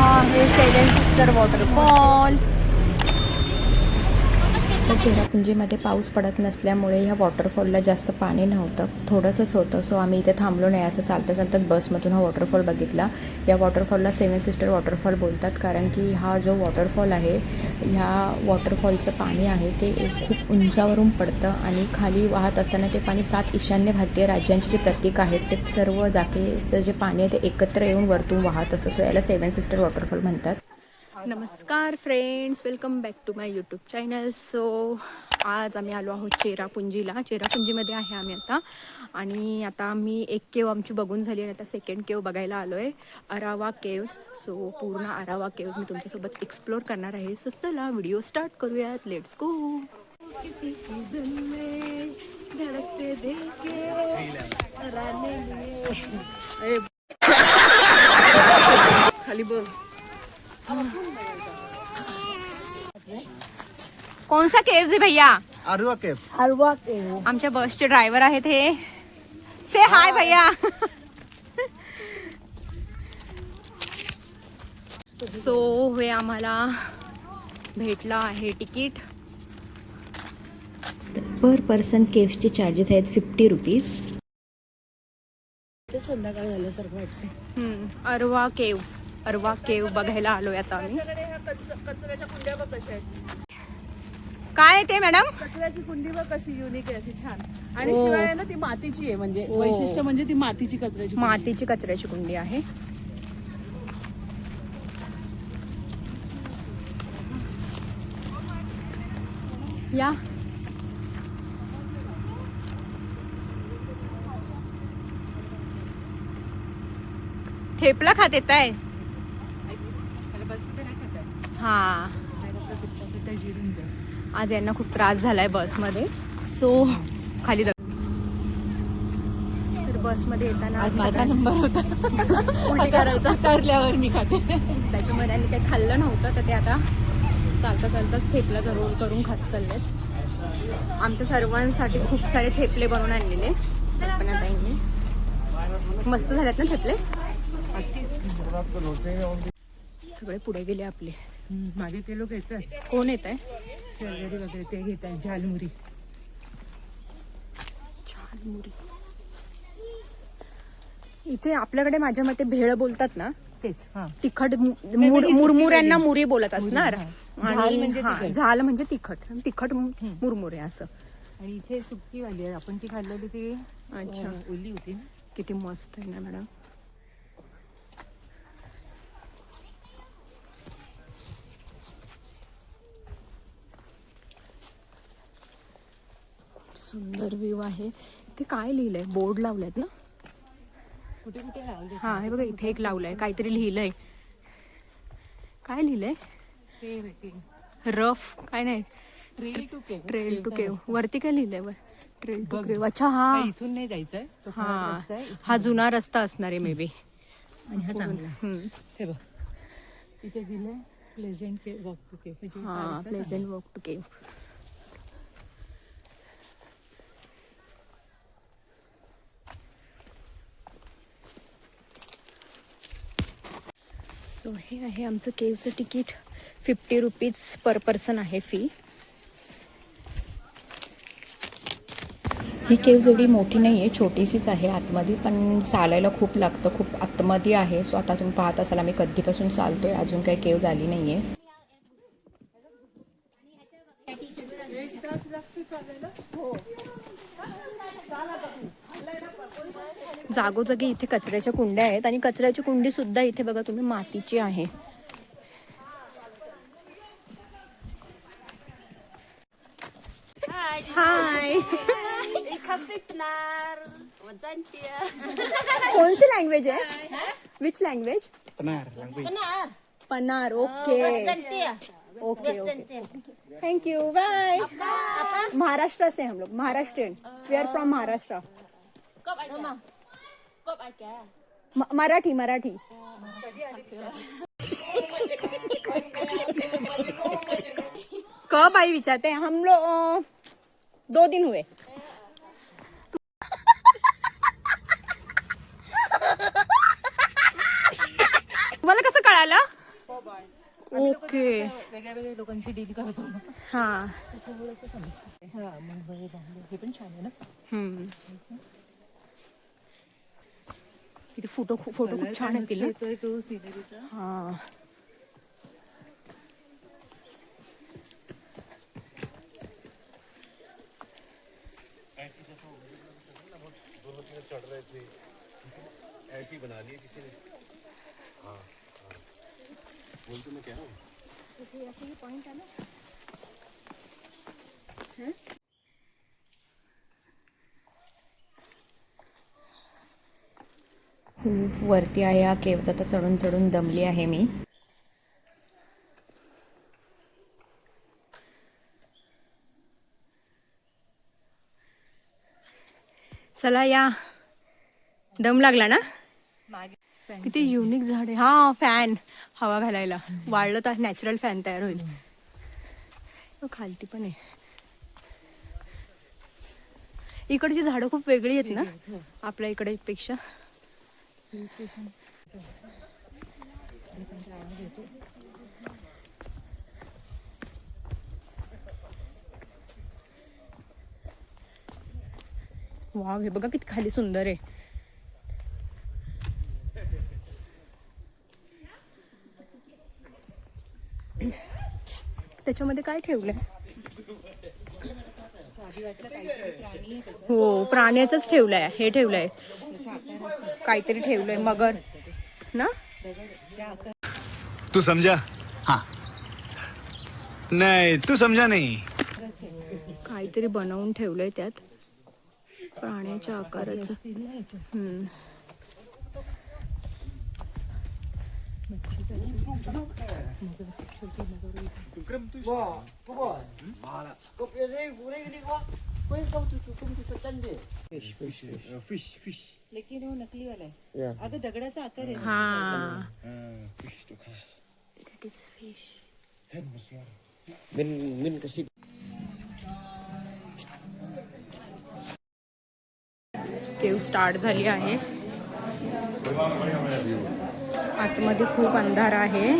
हा आहे सेवन sister waterfall. तर चेरापुंजीमध्ये पाऊस पडत नसल्यामुळे ह्या वॉटरफॉलला जास्त पाणी नव्हतं, थोडंसंच होतं. सो आम्ही इथे थांबलो नाही, असं चालता चालतात बसमधून हा वॉटरफॉल बघितला. या वॉटरफॉलला सेवन सिस्टर वॉटरफॉल बोलतात, कारण की हा जो वॉटरफॉल आहे, ह्या वॉटरफॉलचं पाणी आहे ते खूप उंचावरून पडतं आणि खाली वाहत असताना ते पाणी 7 ईशान्य भारतीय राज्यांचे जे प्रतीक आहेत ते सर्व जागेचं जे पाणी आहे ते एकत्र येऊन वरतून वाहत असतं. सो याला सेवन सिस्टर वॉटरफॉल म्हणतात. नमस्कार friends, welcome back to my YouTube channel. So आज आम्ही आलो आहोत चेरापुंजीला. चेरापुंजीमध्ये आहे आम्ही आता. आणि आता मी एक केव आमची बघून झाली आणि आता सेकंड केव बघायला आलो आहे, अरावा केव्ज. सो पूर्ण अरावा केव्ज मी तुमच्यासोबत एक्सप्लोर करणार आहे. सो चला व्हिडिओ स्टार्ट करूयात, लेट्स गो. खाली बोल. कौन सा केव्स है भैया? अरवा केव. अरवा केव. आमच्या बसचे ड्रायव्हर आहेत हे. से हाय भैया. सो हे आम्हाला भेटला आहे तिकीट. पर पर्सन केव्सचे चार्जेस आहेत 50 रुपीज. ते संध्याकाळ झाल्यासारखं वाटतं. अरवा केव बघायला आलोय आता आम्ही. कचऱ्याच्या कुंड्या बघ कशा आहेत. काय आहे ते मॅडम? कचऱ्याची कुंडी बघ कशी युनिक आहे, अशी छान. आणि ओ. शिवाय आहे ना ती मातीची आहे, म्हणजे ओ. वैशिष्ट्य म्हणजे ती मातीची कचऱ्याची कुंडी. मातीची कचऱ्याची कुंडी आहे. या थेपला खात येत आहे. हा, आज यांना खूप त्रास झालाय बसमध्ये. सो खाली तर बसमध्ये येताना आज माझा नंबर होता उलटी करायचा. उतरल्यावर मी खाते. त्याच्यामध्ये त्यांनी काही खाल्लं नव्हतं, तर ते आता चालता चालताच थेपलाचा रोल करून खात चाललेत. आमच्या सर्वांसाठी खूप सारे थेपले बनवून आणलेले कल्पना ताईंनी. मस्त झालेत ना थेपले. सगळे पुढे गेले आपले. मागे ते लोक येतात, कोण येत आहे? शेजारी वगैरे ते घेतात झालमुरी. झालमुरी. इथे आपल्याकडे माझ्या मते भेळ बोलतात ना, तेच. हा, तिखट म्हणजे सुकी मुरमुऱ्यांना वेगळी. मुरी बोलत असणार. मुरी, झाल म्हणजे तिखट. झाल म्हणजे तिखट मुरमुरे असं. आणि इथे सुक्कीवाली आहे, आपण ती खाल्लेली ती अच्छा. ओली होती ना. किती मस्त आहे ना मॅडम. सुंदर व्ह्यू आहे. इथे काय लिहिलंय? बोर्ड लावलेत ना. कुठे कुठे लावले. हा, हे बघा इथे एक लावलंय, काहीतरी लिहिलंय. काय लिहिलंय? रफ काय नाही, ट्रेल टू केव. ट्रेल टू केव. वरती काय लिहिलंय? ट्रेल टू केव. अच्छा, हा इथून नाही जायचंय, तो खराब हा रस्ता आहे. हा जुना रस्ता असणार आहे मे बी. आणि हा चांगला आहे. हे बघ इथे दिलंय प्लेझेंट केव, वॉक टू केव. म्हणजे हा हा, रस्ता प्लेझंट वॉक टू केव. सो हे आहे आमचं केवचं तिकीट. 50 रुपीज पर पर्सन आहे फी. ही केव्ज एवढी मोठी नाही आहे, छोटीशीच आहे आतमध्ये, पण चालायला खूप लागतं, खूप आतमध्ये आहे. सो आता तुम्ही पाहत असाल आम्ही कधीपासून चालतोय, अजून काही केव्ज आली नाही आहे. जागोजागी इथे कचऱ्याच्या कुंड्या आहेत आणि कचऱ्याची कुंडी सुद्धा इथे बघा तुम्ही मातीची आहे. हाय. कौन सी लैंग्वेज है? Which language? पनार. Okay okay okay, thank you, bye. Maharashtra से हम लोग, Maharashtrian. We are from Maharashtra. Marathi Marathi. कब आई विचारते हैं हम लोग. 2 दिन हुए. तुम्हाला कसं कळालं? ओके. वेगळ्या वेगळ्या लोकांशी डील करतो ना, हा. थोडंसं समजतं. हा मग हे पण छान आहे ना. इथे फोटो खूप छान येतील ना. येतोय तो सिनरीचा. हा. ऐसी बना ली किसी ने. हाँ हाँ बोल तो मैं कह रहा हूँ. खूप वरती आहे हा केव्ह, आता चढून चढून दमली आहे मी. चला या. दम लागला ना. किती युनिक झाड आहे. हा फॅन हवा घालायला. वाळलं तर नॅचरल फॅन तयार होईल. खालती पण आहे. इकडची झाडं खूप वेगळी आहेत ना आपल्या इकडे पेक्षा. Hill station. वाव, हे बघा किती खाली सुंदर आहे. त्याच्यामध्ये काय ठेवलंय. हो प्राण्याचंच ठेवलंय. हे ठेवलंय काहीतरी ठेवलंय मगर ना. तू समझा. हाँ नहीं तू समझा नहीं. काहीतरी बनवून ठेवलंय त्यात प्राण्याच्या आकाराचं. Fish fish. लेकिन वो नकली वाला है. अगं दगडाचा आकार आहे. हा. फिश तो खा. That is fish. है ना मस्त यार. min कशी. केव स्टार्ट झाली आहे. आतमध्ये खूप अंधार आहे.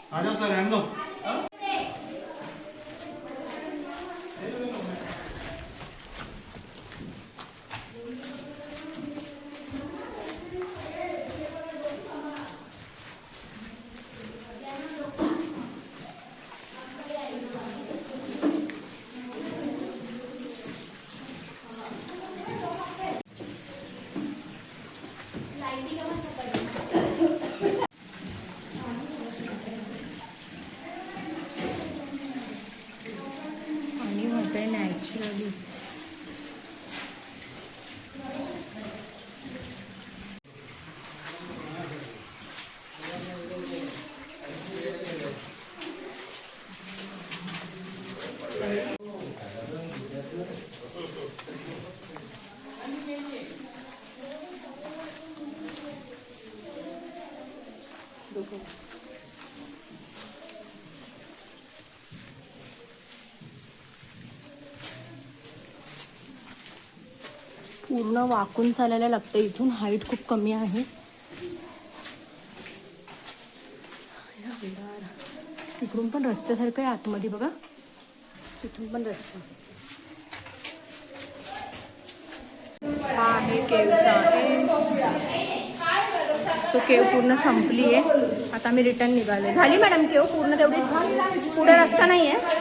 आ जाओ सर रहने दो. आणि होतंय नॅचरली. पूर्ण वाकून चालायला लागतं. इथून हाईट खूप कमी आहे. इकडून पण रस्त्यासारखं आहे आतमध्ये बघा. तिथून पण रस्ता. हा आहे केवचा आहे. सो केव पूर्ण संपली आहे. आता मी रिटर्न निघालो. झाली मॅडम केव पूर्ण तेवढी. पुढे रस्ता नाही आहे.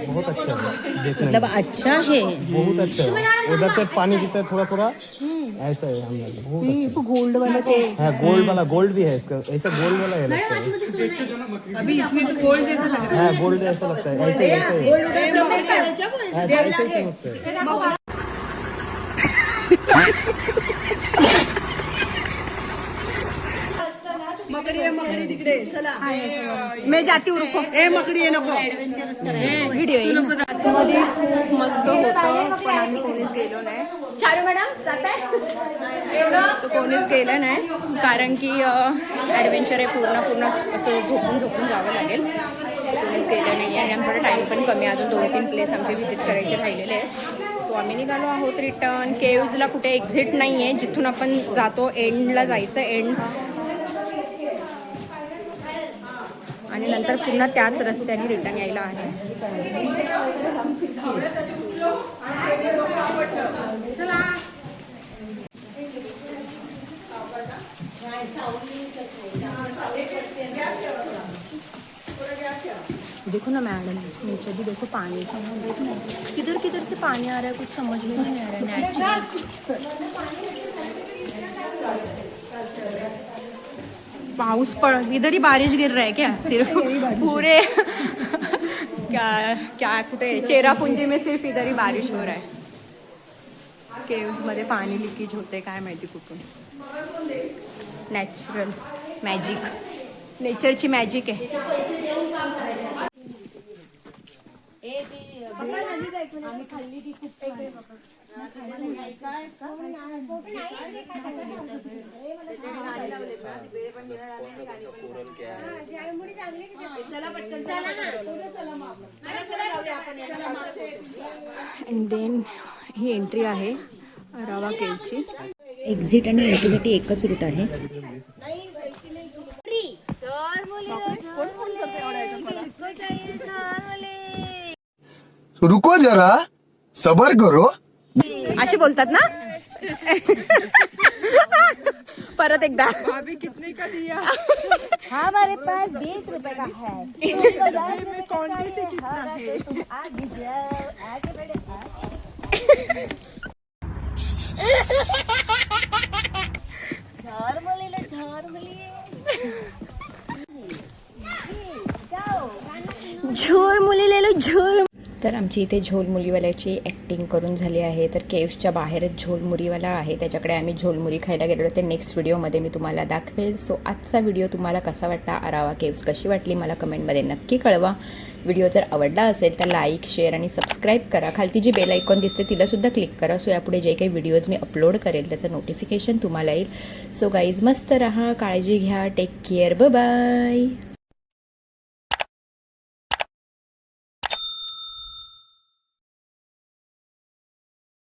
बहुत अच्छा है देखने में, मतलब अच्छा है। बहुत अच्छा है। उधर से पानी गिरता है थोड़ा थोड़ा, ऐसा है हम लोग बहुत अच्छा गोल्ड वाला ते है। गोल्ड वाला, गोल्ड भी है इसका, ऐसा गोल्ड वाला है लगता है। अभी इसमें तो गोल्ड जैसा लग रहा हाँ गोल्ड ऐसा लगता है, ऐसे ऐसे ही। ऐसे ऐसे ही चमकता है। मकडी तिकडे चला। मैं जाती हूँ, रुको. मकडी आहे नको व्हिडिओ येईल. मध्ये खूप मस्त होतं पण आम्ही कोणीच गेलो नाही. चालू मॅडम जाताय तो कोणीच गेलं नाही कारण की ॲडव्हेंचर आहे पूर्ण असं झोपून जावं लागेल. सो कोणीच गेलं नाही आणि आमचा टाईम पण कमी आहे. अजून 2-3 प्लेस आमचे व्हिजिट करायचे राहिलेले आहेत. सो आम्ही निघालो आहोत रिटर्न. केव्जला कुठे एक्झिट नाही आहे, जिथून आपण जातो एंडला जायचं. एंड आणि नंतर पुन्हा त्याच रस्त्याने रिटर्न यायला आहे. देखो ना मैडम, नीचे भी देखो पानी, देखो किधर किधर से पानी आ रहा है, कुछ समझ में नहीं आ रहा है नेचुरल. पाउस पड़, इधर ही बारिश गिर रहा है क्या सिर्फ पूरे क्या कुठे चेरापुंजी में सिर्फ इधर ही बारिश हो रहा है. केव्स मध्ये पाणी लिकेज होते काय माहिती कुठून. नॅचरल मॅजिक, नेचरची मॅजिक आहे. अँड देन ही एंट्री आहे रावा केवची. एक्झिट आणि एंट्रीसाठी एकच रूट आहे. रुको जरा, सबर करो. असे बोलतात ना. परत एकदा. हमारे पास 20 रुपए का है. क्वांटिटी कितना है? आगे जाओ, आगे बढ़ो. झारमली झोर मुली लेलो झोर. तर आमची इथे झोल मुलीवाल्याची ॲक्टिंग करून झाली आहे. तर केव्सच्या बाहेरच झोल मुरीवाला आहे, त्याच्याकडे आम्ही झोलमुरी खायला गेलेलो. ते नेक्स्ट व्हिडिओमध्ये मी तुम्हाला दाखवेल. सो आजचा व्हिडिओ तुम्हाला कसा वाटला, अरावा केव्स कशी वाटली मला कमेंटमध्ये नक्की कळवा. व्हिडिओ जर आवडला असेल तर लाईक, शेअर आणि सबस्क्राईब करा. खालती जी बेल आयकॉन दिसते तिलासुद्धा क्लिक करा. सो यापुढे जे काही व्हिडिओज मी अपलोड करेल त्याचं नोटिफिकेशन तुम्हाला येईल. सो गाईज मस्त रहा, काळजी घ्या, टेक केअर, बाय.